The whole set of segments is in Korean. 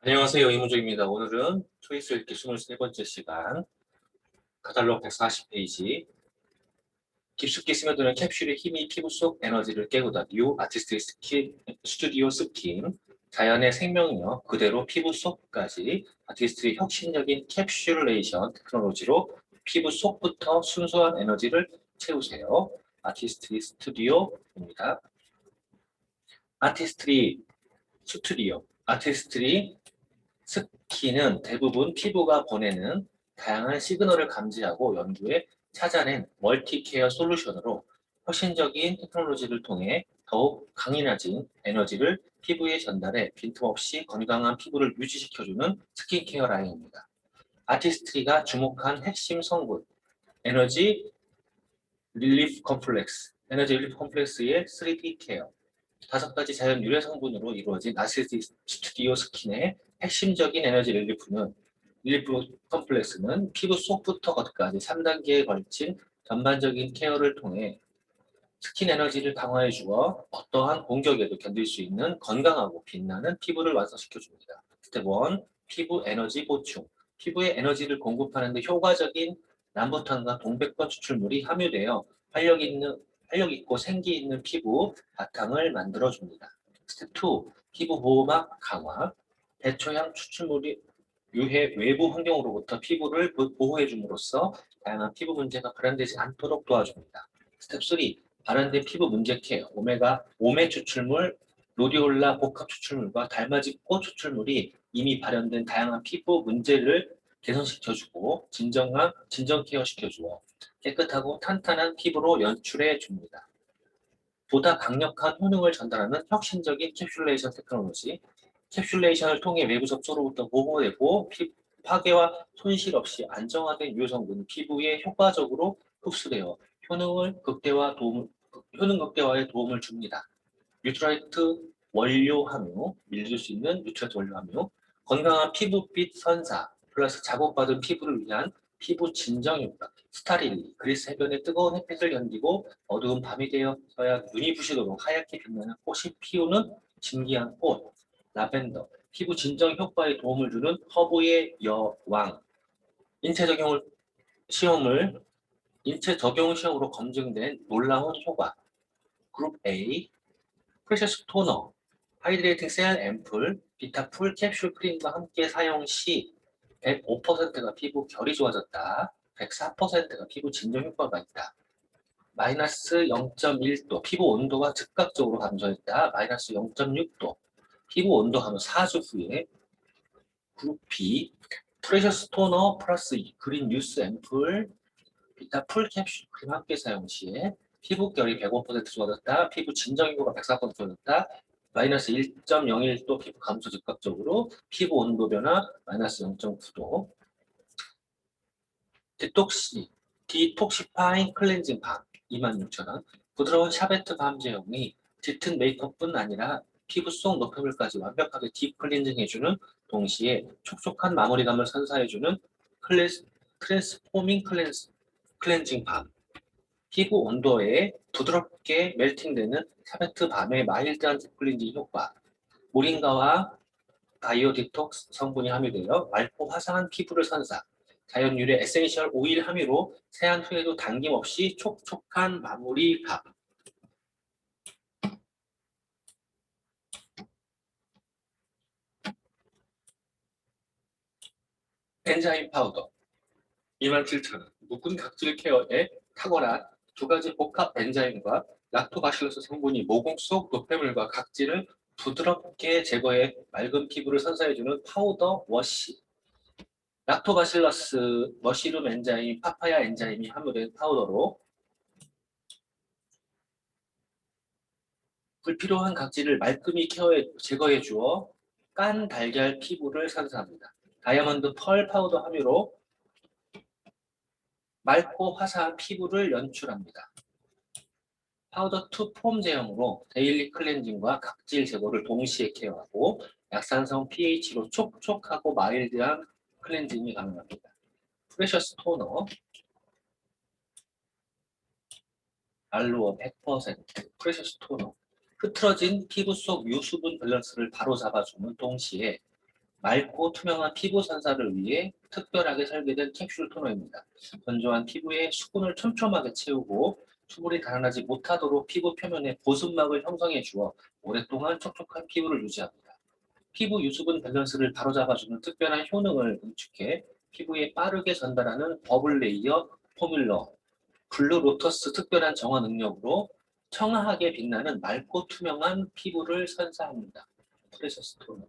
안녕하세요. 이문정입니다. 오늘은 초이스 읽기 23번째 시간, 카탈로그 140페이지, 깊숙이 스며드는 캡슐의 힘이 피부 속 에너지를 깨우다. 뉴 아티스트 스튜디오 스킨, 자연의 생명력 그대로 피부 속까지 아티스트의 혁신적인 캡슐레이션 테크놀로지로 피부 속부터 순수한 에너지를 채우세요. 아티스트 스튜디오입니다. 아티스트리 스킨은 대부분 피부가 보내는 다양한 시그널을 감지하고 연구에 찾아낸 멀티케어 솔루션으로 혁신적인 테크놀로지를 통해 더욱 강인해진 에너지를 피부에 전달해 빈틈없이 건강한 피부를 유지시켜주는 스킨케어 라인입니다. 아티스트리가 주목한 핵심 성분, 에너지 에너지 릴리프 컴플렉스의 3D 케어, 5가지 자연 유래 성분으로 이루어진 아시스트 스튜디오 스킨의 핵심적인 에너지 릴리프 컴플렉스는 피부 속부터 겉까지 3단계에 걸친 전반적인 케어를 통해 스킨 에너지를 강화해 주어 어떠한 공격에도 견딜 수 있는 건강하고 빛나는 피부를 완성시켜 줍니다. 스텝 1. 피부 에너지 보충. 피부에 에너지를 공급하는 데 효과적인 남부탄과 동백번 추출물이 함유되어 활력 있고 생기 있는 피부 바탕을 만들어 줍니다. 스텝 2. 피부 보호막 강화. 대초향 추출물이 유해 외부 환경으로부터 피부를 보호해 줌으로써 다양한 피부 문제가 발현되지 않도록 도와줍니다. 스텝 3. 발현된 피부 문제 케어, 오메 추출물, 로디올라 복합 추출물과 달맞이꽃 추출물이 이미 발현된 다양한 피부 문제를 개선시켜주고 진정 케어시켜주어 깨끗하고 탄탄한 피부로 연출해 줍니다. 보다 강력한 효능을 전달하는 혁신적인 캡슐레이션 테크놀로지, 캡슐레이션을 통해 외부 접촉으로부터 보호되고 파괴와 손실 없이 안정화된 유효 성분이 피부에 효과적으로 흡수되어 효능 극대화에 도움을 줍니다. 뉴트라이트 원료 함유, 밀릴 수 있는 뉴트라이트 원료 함유, 건강한 피부빛 선사, 플러스 자극받은 피부를 위한 피부 진정 효과, 스타릴리, 그리스 해변의 뜨거운 햇빛을 견디고 어두운 밤이 되어서야 눈이 부시도록 하얗게 빛나는 꽃이 피우는 진기한 꽃, 라벤더, 피부 진정 효과에 도움을 주는 허브의 여왕, 인체 적용 시험을 인체 적용 시험으로 검증된 놀라운 효과. 그룹 A, 프레셔스 토너, 하이드레이팅 셀 앰플, 비타 풀 캡슐 크림과 함께 사용 시 105%가 피부 결이 좋아졌다. 104%가 피부 진정 효과가 있다. 마이너스 0.1도, 피부 온도가 즉각적으로 감소했다. 마이너스 0.6도, 피부 온도 감소 4주 후에. 그룹 B, 프레셔스 토너 플러스 그린 뉴스 앰플, 비타 풀 캡슐 크림 함께 사용 시에 피부결이 105% 좋아졌다. 피부 진정 인구가 104% 좋아졌다. 마이너스 1.01도 피부 감소 즉각적으로. 피부 온도 변화 마이너스 0.9도. 디톡시파인 클렌징 밤 26,000원. 부드러운 샤베트 밤 제형이 짙은 메이크업뿐 아니라 피부 속 노폐물까지 완벽하게 딥 클렌징해주는 동시에 촉촉한 마무리감을 선사해주는 트랜스포밍 클렌징 밤. 피부 온도에 부드럽게 멜팅되는 샤베트 밤의 마일드한 딥클렌징 효과. 모링가와 바이오 디톡스 성분이 함유되어 맑고 화사한 피부를 선사. 자연 유래 에센셜 오일 함유로 세안 후에도 당김없이 촉촉한 마무리감. 엔자임 파우더 27,000원. 묶은 각질 케어에 탁월한 2가지 복합 엔자임과 락토바실러스 성분이 모공 속 노폐물과 각질을 부드럽게 제거해 맑은 피부를 선사해주는 파우더 워시. 락토바실러스 머시룸 엔자임, 파파야 엔자임이 함유된 파우더로 불필요한 각질을 말끔히 제거해 주어 깐 달걀 피부를 선사합니다. 다이아몬드 펄 파우더 함유로 맑고 화사한 피부를 연출합니다. 파우더 투 폼 제형으로 데일리 클렌징과 각질 제거를 동시에 케어하고 약산성 pH로 촉촉하고 마일드한 클렌징이 가능합니다. 프레셔스 토너, 알로어 100% 프레셔스 토너, 흐트러진 피부 속 유수분 밸런스를 바로 잡아주는 동시에 맑고 투명한 피부 선사를 위해 특별하게 설계된 캡슐 토너입니다. 건조한 피부에 수분을 촘촘하게 채우고 수분이 달아나지 못하도록 피부 표면에 보습막을 형성해 주어 오랫동안 촉촉한 피부를 유지합니다. 피부 유수분 밸런스를 바로잡아주는 특별한 효능을 응축해 피부에 빠르게 전달하는 버블 레이어 포뮬러 블루 로터스 특별한 정화 능력으로 청아하게 빛나는 맑고 투명한 피부를 선사합니다. 프레셔스 토너.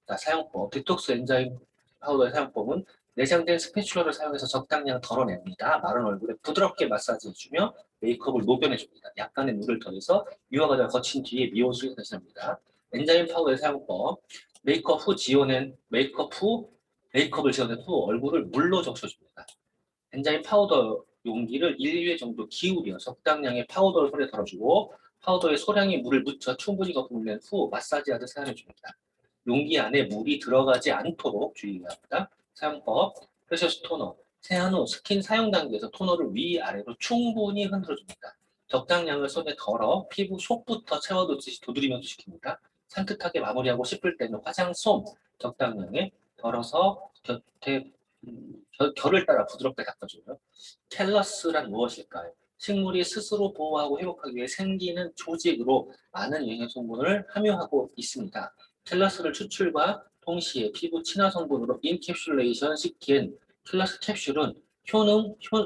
자, 사용법. 디톡스 엔자임 파우더의 사용법은 내장된 스패츌러를 사용해서 적당량 덜어냅니다. 마른 얼굴에 부드럽게 마사지해주며 메이크업을 녹여내줍니다. 약간의 물을 더해서 유화 과정을 거친 뒤에 미온수에 대신합니다. 엔자임 파우더의 사용법. 메이크업을 지어낸 후 얼굴을 물로 적셔줍니다. 엔자임 파우더 용기를 1회 정도 기울여 적당량의 파우더를 손에 덜어주고 파우더에 소량의 물을 묻혀 충분히 거품을 낸 후 마사지하듯 사용해줍니다. 용기 안에 물이 들어가지 않도록 주의해야 합니다. 사용법, 프레셔스 토너. 세안 후 스킨 사용 단계에서 토너를 위아래로 충분히 흔들어줍니다. 적당량을 손에 덜어 피부 속부터 채워두듯이 두드리면서 시킵니다. 산뜻하게 마무리하고 싶을 때는 화장솜 적당량에 덜어서 결을 따라 부드럽게 닦아줘요. 캘러스란 무엇일까요? 식물이 스스로 보호하고 회복하기 위해 생기는 조직으로 많은 영양 성분을 함유하고 있습니다. 캘러스를 추출과 동시에 피부 친화 성분으로 인캡슐레이션 시킨 캘러스 캡슐은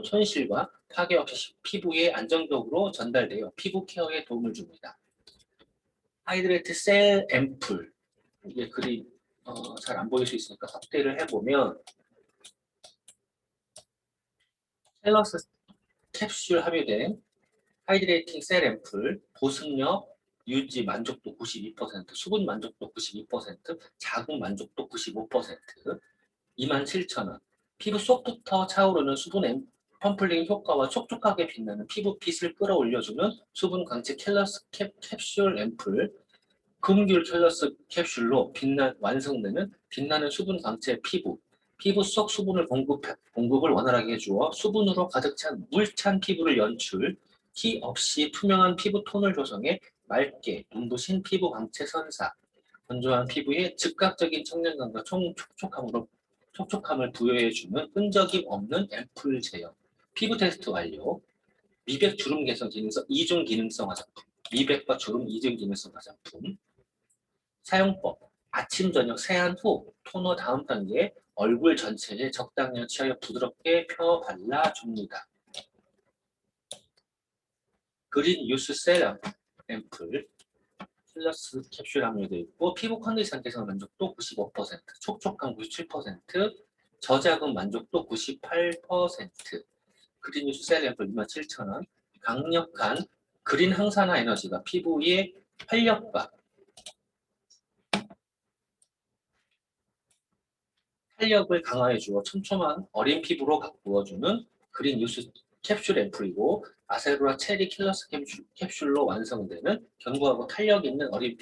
손실과 파괴 없이 피부에 안정적으로 전달되어 피부 케어에 도움을 줍니다. 하이드레이트 셀 앰플. 이게 글이 잘 안 보일 수 있으니까 확대를 해보면 캘러스 캡슐 함유된 하이드레이팅 셀 앰플, 보습력, 유지 만족도 92%, 수분 만족도 92%, 자극 만족도 95%, 27,000원. 피부 속부터 차오르는 수분 펌플링 효과와 촉촉하게 빛나는 피부빛을 끌어올려주는 수분 광채 캘러스 캡슐 앰플, 금귤 캘러스 캡슐로 완성되는 빛나는 수분 광채 피부 속 수분을 공급을 원활하게 해주어 수분으로 가득 찬 물찬 피부를 연출, 티 없이 투명한 피부 톤을 조성해 맑게 눈부신 피부 광채 선사, 건조한 피부에 즉각적인 청량감과 촉촉함을 부여해주는 끈적임 없는 앰플 제형. 피부 테스트 완료. 미백 주름 개선 기능성 이중 기능성 화장품. 미백과 주름 이중 기능성 화장품. 사용법. 아침, 저녁 세안 후 토너 다음 단계 얼굴 전체에 적당량 취하여 부드럽게 펴 발라줍니다. 그린 유스 셀 앰플 플러스 캡슐 함유되어 있고 피부 컨디션 개선 만족도 95%, 촉촉함 97%, 저자극 만족도 98%. 그린 유스 셀 앰플 27,000원. 강력한 그린 항산화 에너지가 피부의 활력과 탄력을 강화해 주어 촘촘한 어린 피부로 가꾸어주는 그린 뉴스 캡슐 앰플이고 아세로라 체리 킬러스 캡슐로 완성되는 견고하고 탄력 있는 어린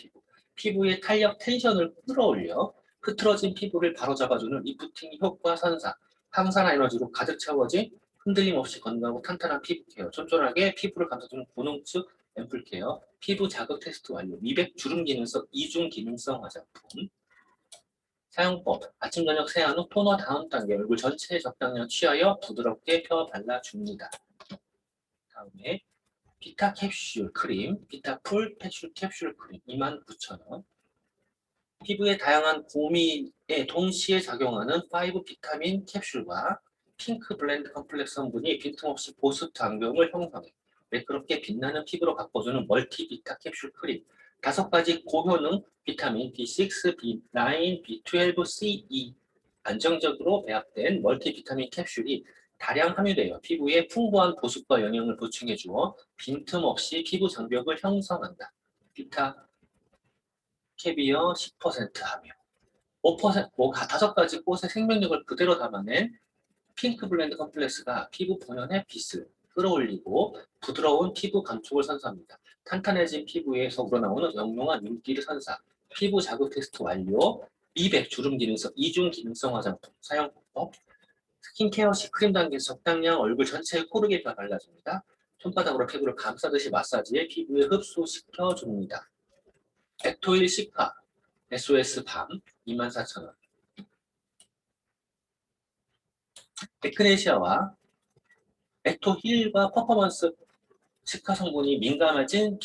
피부의 탄력 텐션을 끌어올려 흐트러진 피부를 바로잡아주는 리프팅 효과 선사, 항산화 에너지로 가득 채워진 흔들림 없이 건강하고 탄탄한 피부 케어, 쫀쫀하게 피부를 감싸주는 고농축 앰플 케어, 피부 자극 테스트 완료, 미백 주름 기능성 이중 기능성 화장품. 사용법. 아침 저녁 세안 후 토너 다음 단계 얼굴 전체에 적당량 취하여 부드럽게 펴 발라줍니다. 다음에 비타 캡슐 크림, 비타 풀 캡슐 크림 29,000원. 피부에 다양한 고민에 동시에 작용하는 5 비타민 캡슐과 핑크 블렌드 컴플렉스 성분이 빈틈없이 보습 장벽을 형성해 매끄럽게 빛나는 피부로 가꿔주는 멀티 비타 캡슐 크림. 5가지 고효능 비타민 B6, B9, B12, C, E 안정적으로 배합된 멀티 비타민 캡슐이 다량 함유되어 피부에 풍부한 보습과 영양을 보충해 주어 빈틈없이 피부 장벽을 형성한다. 비타 캐비어 10% 함유. 5%, 5가지 꽃의 생명력을 그대로 담아낸 핑크 블렌드 컴플렉스가 피부 본연의 빛을 끌어올리고 부드러운 피부 감촉을 선사합니다. 탄탄해진 피부에서 우러나오는 영롱한 윤기를 선사. 피부 자극 테스트 완료. 미백 주름 기능성 이중 기능성 화장품 사용법. 스킨케어 시 크림 단계에서 적당량 얼굴 전체에 고르게 발라줍니다. 손바닥으로 피부를 감싸듯이 마사지해 피부에 흡수시켜줍니다. 액토일 시카 SOS 밤 24,000원. 에크네시아와 액토힐과 퍼포먼스 시카 성분이 민감해진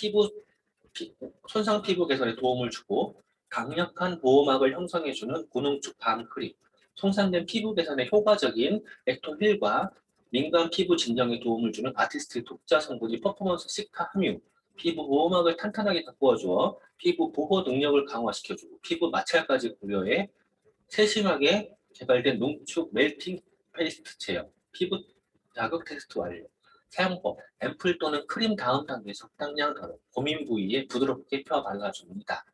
손상 피부 개선에 도움을 주고 강력한 보호막을 형성해주는 고농축 밤 크림, 손상된 피부 개선에 효과적인 액토힐과 민감 피부 진정에 도움을 주는 아티스트 독자 성분이 퍼포먼스 시카 함유, 피부 보호막을 탄탄하게 가꾸어주어 피부 보호 능력을 강화시켜주고 피부 마찰까지 고려해 세심하게 개발된 농축 멜팅 페이스트 제형, 피부 자극 테스트 완료. 사용법, 앰플 또는 크림 다음 단계 적당량 덜어 고민 부위에 부드럽게 펴 발라줍니다.